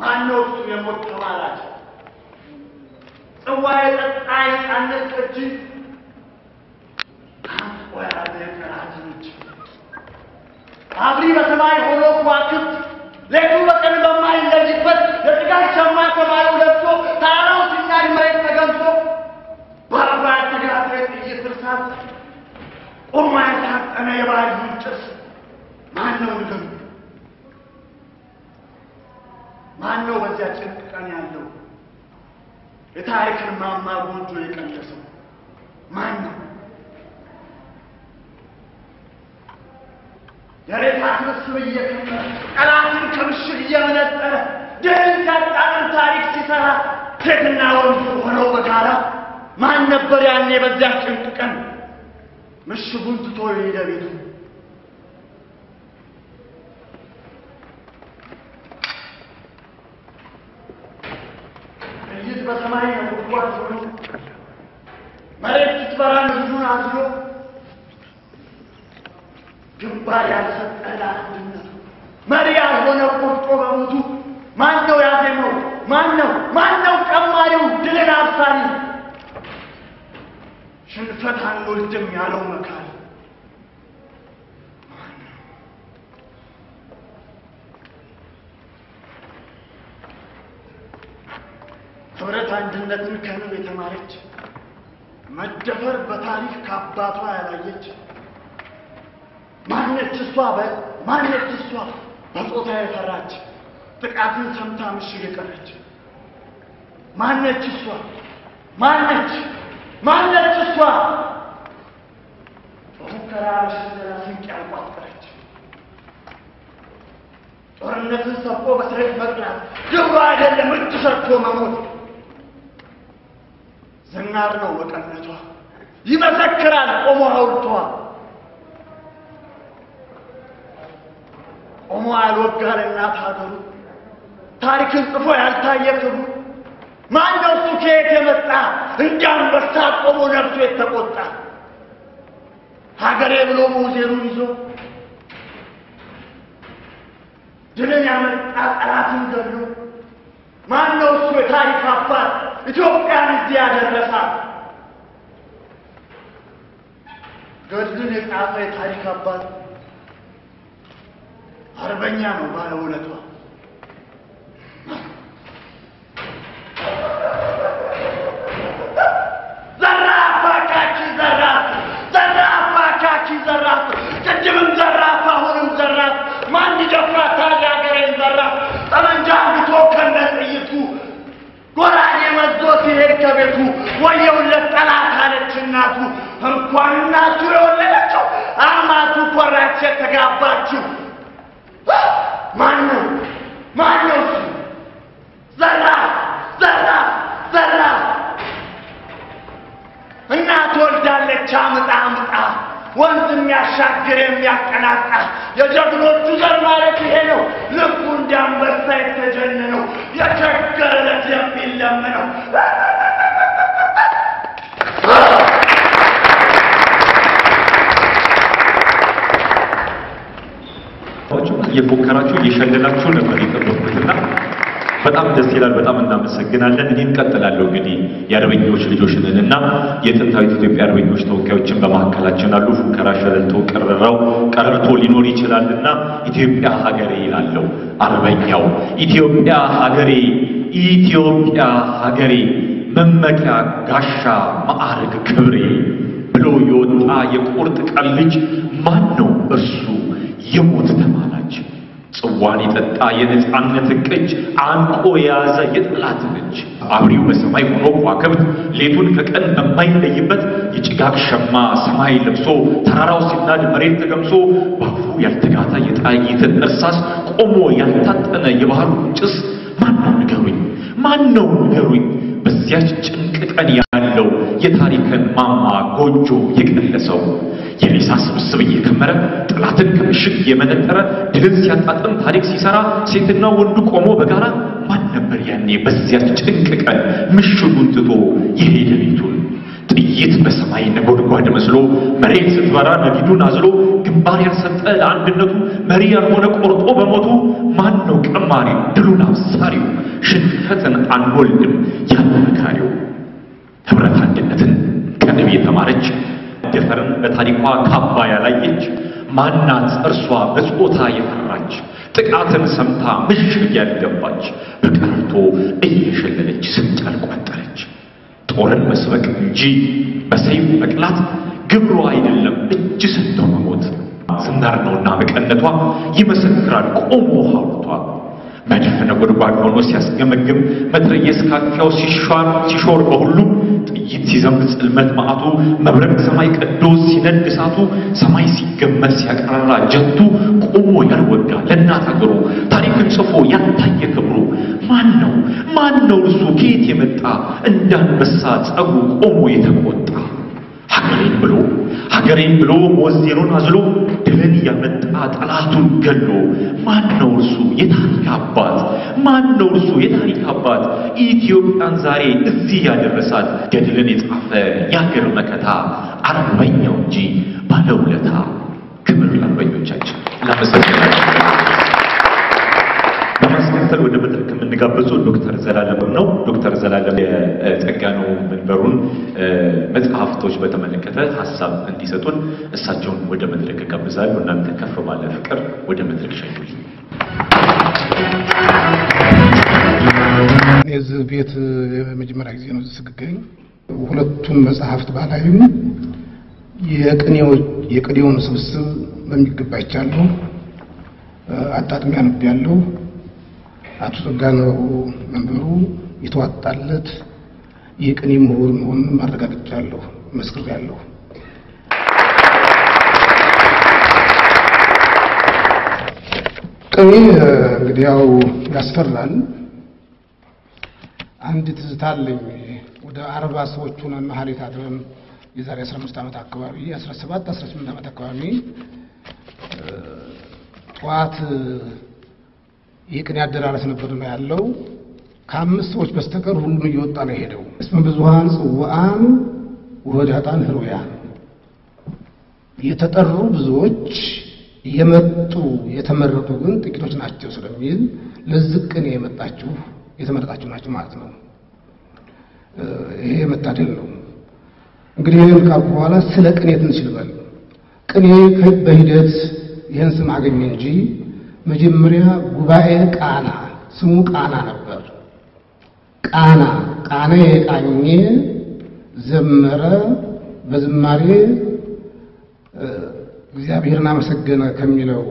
ማነው እሱ የሞት ተማላጅ ጽዋ የጠጣይ አነቀች ወያለ ቀራጅ አብሪ በሰማይ ሆኖ ቋክት ለቱ በቀን በማይለይበት ለጥጋት ሸማ ከማለው ለብሶ ታራው ሲናይ መሬት ተገምሶ ባባይ ተጋጥሬ እየተርሳት ኦማይ ታጠነ የባይ ጭስ ማነው እንደም ማነው በዚያ ጭንቅ ቀን ያለው የታሪክን ማማ ጎጆ የቀለሰው ማነው የሬታት መስሎ እየከመረ ቀላትን ከምሽግ እየመነጠረ ድህን ካጣን ታሪክ ሲሰራ ሴትና ወንድ ሆነው በጋራ ማን ነበር ያኔ በዚያ ጭንቅ ቀን ምሽጉን ትቶ የሄደ ቤቱ እይት በሰማይ ነጉድጓድ ሆኖ መሬት ስትበራ ንጉዱን አዝሎ ግንባር ያልሰጠ ለአንድነቱ መሪ ያልሆነ ቆርጦ በሞቱ ማነው ያዜመው ማነው ቀማሪው ድልን አብሳሪ ሽንፈት አንወልድም ያለው መካሪ ህብረት አንድነትን ከንብ የተማረች መደፈር በታሪክ ከአባቷ ያላየች ማነች እሷ በጾታ የፈራች ጥቃትን ሰምታ ምሽግ የቀረች ማነች እሷ በሙከራ ሽንገላ ስንቅ ያልቋጠረች ጦርነትን ሰብቆ በሰይፍ መቅላት ግብሩ አይደለም እርድ ሰርቶ መሞት ዝናር ነው በቀነቷ ይመሰክራል ቆሞ ሐውልቷ ቆሞ ያልወጋል እናት ሀገሩ ታሪክን ጽፎ ያልታየ ክብሩ ማነው እሱ ከየት የመጣ እንዳንበሳ ቆሞ ነፍሱ የተቆጣ ሀገሬ ብሎ ሙዜሩን ይዞ ድልን ያመጣ ጠላትን ገድሎ ማነው እሱ የታሪክ አባት ኢትዮጵያን እዚህ ያደረሳት ገድልን የጻፈ የታሪክ አባት አርበኛ ነው ባለውለቷ ዘራፍ ቅድምም ዘራፍ አሁንም ዘራፍ ማን ይደፍራታል ያገሬን ዘራፍ ጠመንጃ አንግቶ ከነጥይቱ ጎራዴ መዞ ሲሄድ ከቤቱ ወየውለት ጠላት አለች እናቱ እንኳን እናቱ የወለደችው አማቱ ኮራች የተጋባችው ማነው ዘራፍ እናት ወልዳለች አምጣ ወንዝ የሚያሻግር የሚያቀናጣ የጀግኖቹ ዘር ማለት ይሄ ነው ልቡ እንዲያንበሳ የተጀነነው የቸገረለት የሚለምነው የፎከራችሁ እየሸለላችሁ ነበር የጠበቁትና በጣም ደስ ይላል። በጣም እናመሰግናለን። እንቀጥላለን። እንግዲህ የአርበኞች ልጆች ነንና የጥንታዊት ኢትዮጵያ አርበኞች ተወካዮችን በመካከላችን አሉ። ፉከራ ሸለልቶ ቀረርቶ ሊኖር ይችላልና ኢትዮጵያ ሀገሬ ይላለው አርበኛው። ኢትዮጵያ ሀገሬ መመኪያ ጋሻ ማዕረግ ክብሬ ብሎ የወጣ የቁርጥ ቀን ልጅ ማን ነው እርሱ የሞት ተማላጅ? ጽዋን የጠጣ የነጻነት ቅጅ አንቆ የያዘ የጠላት እጅ አብሪው በሰማይ ሆኖ ከዋክብት ሌቱን ከቀን በማይለይበት የጭጋግ ሸማ ሰማይ ለብሶ ተራራው ሲናድ መሬት ተገምሶ ባፉ ያልተጋታ የጣይትን እርሳስ ቆሞ ያልታጠነ የባህሩ ጭስ ማነው ንገሩኝ በዚያች ጭንቅ ቀን ያለው የታሪክን ማማ ጎጆ የቀለሰው የሬሳ ስብስብ እየከመረ ጠላትን ከምሽግ የመነጠረ ድልን ሲያጣጥም ታሪክ ሲሰራ ሴትና ወንዱ ቆሞ በጋራ ማን ነበር ያኔ በዚያች ጭንቅ ቀን ምሽጉን ትቶ የሄደ ቤቱን? ጥይት በሰማይ ነጎድጓድ መስሎ መሬት ስትበራ ነዲዱን አዝሎ ግንባር ያልሰጠ ለአንድነቱ መሪ ያልሆነ ቆርጦ በሞቱ ማን ነው ቀማ መርማሪ ድሉን አብሳሪው ሽንፈትን አንወልድም ያለ መካሪው ህብረት አንድነትን ከነቢ የተማረች ደፈርን በታሪኳ ካባ ያላየች ማናት እርሷ በጾታ የፈራች ጥቃትን ሰምታ ምሽግ ያልገባች በቀርቶ እየሸለለች ስንጫል ቋጠረች ጦርን መስበክ እንጂ በሰይፍ መቅላት ግብሩ አይደለም እጅ ሰጥቶ መሞት ስናር ነውና መቀነቷ ይመሰክራል ቆሞ ሐውልቷ መድፍ ነጎድጓድ ሆኖ ሲያስገመግም መትረየስ ካፊያው ሲሾር በሁሉ ጥይት ሲዘንብ ጽልመት ማዕቱ መብረቅ ሰማይ ቀዶ ሲነድ እሳቱ ሰማይ ሲገመት ሲያቀራራ ጀቱ ቆሞ ያልወጋ ለእናት አገሩ ታሪክን ጽፎ ያልታየ ክብሩ ማን ነው እሱ ከየት የመጣ እንዳንበሳ ጸጉሩ ቆሞ የተቆጣ ሀገሬን ብሎ ሞዜሩን አዝሎ ድልን ያመጣ ጠላቱን ገሎ ማን ነው እርሱ የታሪክ አባት ኢትዮጵያን ዛሬ እዚህ ያደረሳት ገድልን የጻፈ የአገር መከታ አርበኛው እንጂ ባለውለታ ክብር ለአርበኞቻችን በማስከተል ወደ መድረክ የምንጋብዘው ዶክተር ዘላለም ነው። ዶክተር ዘላለም የጸጋኑ መንበሩን መጽሐፍቶች በተመለከተ ሐሳብ እንዲሰጡን እሳቸውን ወደ መድረክ ጋብዛለሁ። እናንተ ከፍ ባለ ፍቅር ወደ መድረክ ሸኙልኝ። የዚህ ቤት የመጀመሪያ ጊዜ ነው ስገኝ። ሁለቱም መጽሐፍት ባላይም የቅኔውን ስብስብ በሚገባ ይቻለሁ አጣጥሜ አንብቤያለሁ። አቶ ጸጋኑ መንበሩ የተዋጣለት የቅኔ ምሁር መሆኑን ማረጋግጫለሁ፣ መስክሬያለሁ። ቅኔ እንግዲህ ያው ያስፈራል። አንድ ትዝታ አለኝ። ወደ 40 ሰዎች ሆነን መሐሌት አድረን የዛሬ 15 ዓመት አካባቢ 18 ዓመት አካባቢ ጠዋት የቅኔ አደራረስ ነበር ነው ያለው። ከ5 ሰዎች በስተቀር ሁሉም እየወጣ ነው ሄደው። እስመ ብዙሃን ጽዋዓን ወዳጣን ህሩያን የተጠሩ ብዙዎች የመጡ የተመረጡ ግን ጥቂቶች ናቸው ስለሚል ለዚህ ቅኔ የመጣችሁ የተመረጣችሁ ናቸው ማለት ነው። ይሄ መታደል ነው። እንግዲህ ይሄን ካልኩ በኋላ ስለ ቅኔ ትንሽ ልበል። ቅኔ በሂደት ይሄን ስም አገኘ እንጂ መጀመሪያ ጉባኤ ቃና ስሙ ቃና ነበር። ቃና የቃኘ ዘመረ በዝማሬ እግዚአብሔርን አመሰገነ ከሚለው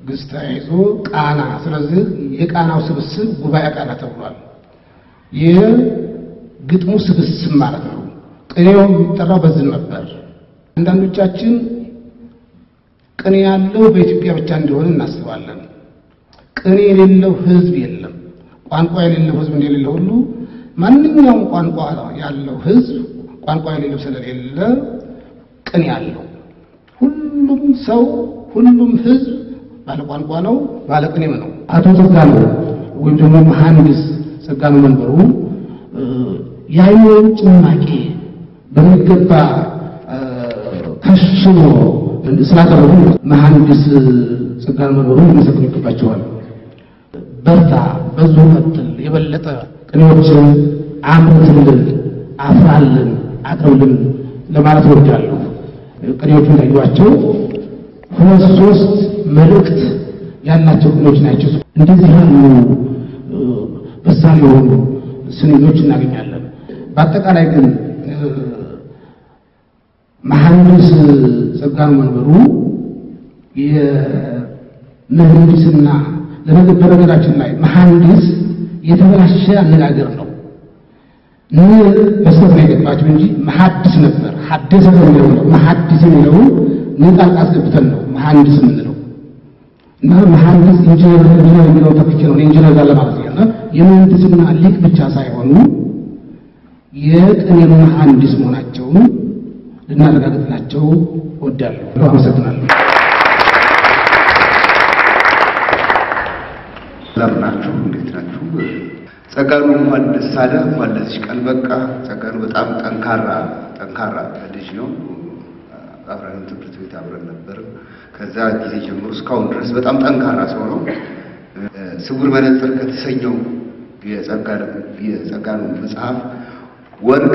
ግስ ተያይዞ ቃና። ስለዚህ የቃናው ስብስብ ጉባኤ ቃና ተብሏል። የግጥሙ ስብስብ ማለት ነው። ቅኔው የሚጠራው በዚህ ነበር። አንዳንዶቻችን ቅኔ ያለው በኢትዮጵያ ብቻ እንደሆነ እናስባለን። ቅኔ የሌለው ህዝብ የለም። ቋንቋ የሌለው ህዝብ እንደሌለው ሁሉ ማንኛውም ቋንቋ ያለው ህዝብ ቋንቋ የሌለው ስለሌለ ቅኔ ያለው ሁሉም ሰው ሁሉም ህዝብ ባለ ቋንቋ ነው፣ ባለ ቅኔም ነው። አቶ ጸጋኑ ወይም ደግሞ መሐንዲስ ጸጋኑ መንበሩ ያየውን ጭማቂ በሚገባ ከሽኖ ስላቀረቡ መሐንዲስ ጸጋኑ መንበሩ ሊመሰግኑ ይገባቸዋል። በርታ፣ በዙ ቀጥል፣ የበለጠ ቅኔዎችን አምርትልን፣ አፍራልን፣ አቅርብልን ለማለት ወዳለሁ። ቅኔዎቹ እንዳዩዋቸው 2-3 መልእክት ያላቸው ቅኔዎች ናቸው። እንደዚህ ያሉ በሳል የሆኑ ስንኞች እናገኛለን። በአጠቃላይ ግን መሐንዲስ ጸጋኑ መንበሩ የምህንድስና በነገራችን ላይ መሐንዲስ የተበላሸ አነጋገር ነው። በስተት ላይ ገባችሁ እንጂ መሐድስ ነበር። ሐደሰ ነው መሐድስ ነው ንቃል አስገብተን ነው መሐንዲስ የምንለው እና መሐንዲስ ኢንጂነር የሚለው ተፍቼ ነው ኢንጂነር ጋር ለማለት ነው። የምህንድስና ሊቅ ብቻ ሳይሆኑ የቅኔ መሐንዲስ መሆናቸውን ልናረጋግጥላቸው እወዳለሁ። አመሰግናለሁ። ለምናችሁ እንዴት ናችሁ? ጸጋኑ እንኳን ደስ አለ፣ እንኳን ለዚህ ቀን በቃ። ጸጋኑ በጣም ጠንካራ ልጅ ነው። አብረን ትምህርት ቤት አብረን ነበር። ከዛ ጊዜ ጀምሮ እስካሁን ድረስ በጣም ጠንካራ ሰው ነው። ስውር መነጽር ከተሰኘው የጸጋኑ መጽሐፍ ወርቅ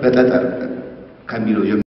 በጠጠር ከሚለው